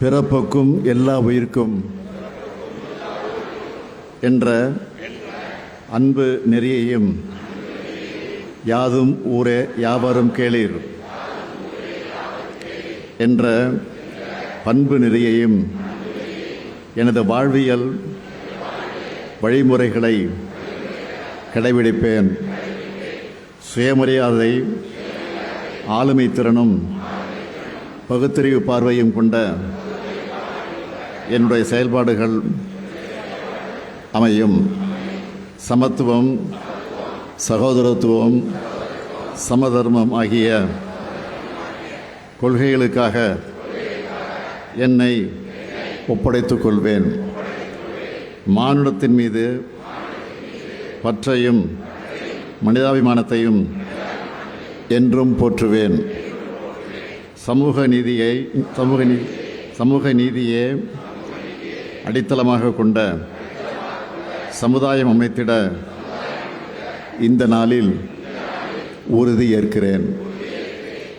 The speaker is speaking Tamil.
பிறப்புக்கும் எல்லா உயிர்க்கும் என்ற அன்பு நெறியையும் யாதும் ஊரே யாவரும் கேளீர் என்ற பண்பு நெறியையும் எனது வாழ்வியல் வழிமுறைகளை கடைபிடிப்பேன். சுயமரியாதை, ஆளுமை திறனும் பகுத்தறிவு பார்வையும் கொண்ட என்னுடைய செயல்பாடுகள் அமையும். சமத்துவம், சகோதரத்துவம், சமதர்மம் ஆகிய கொள்கைகளுக்காக என்னை ஒப்படைத்துக் கொள்வேன். மானுடத்தின் மீது பற்றையும் மனிதாபிமானத்தையும் என்றும் போற்றுவேன். சமூக நீதியே அடித்தளமாக கொண்ட சமுதாயம் அமைத்திட இந்த நாளில் உறுதி ஏற்கிறேன்.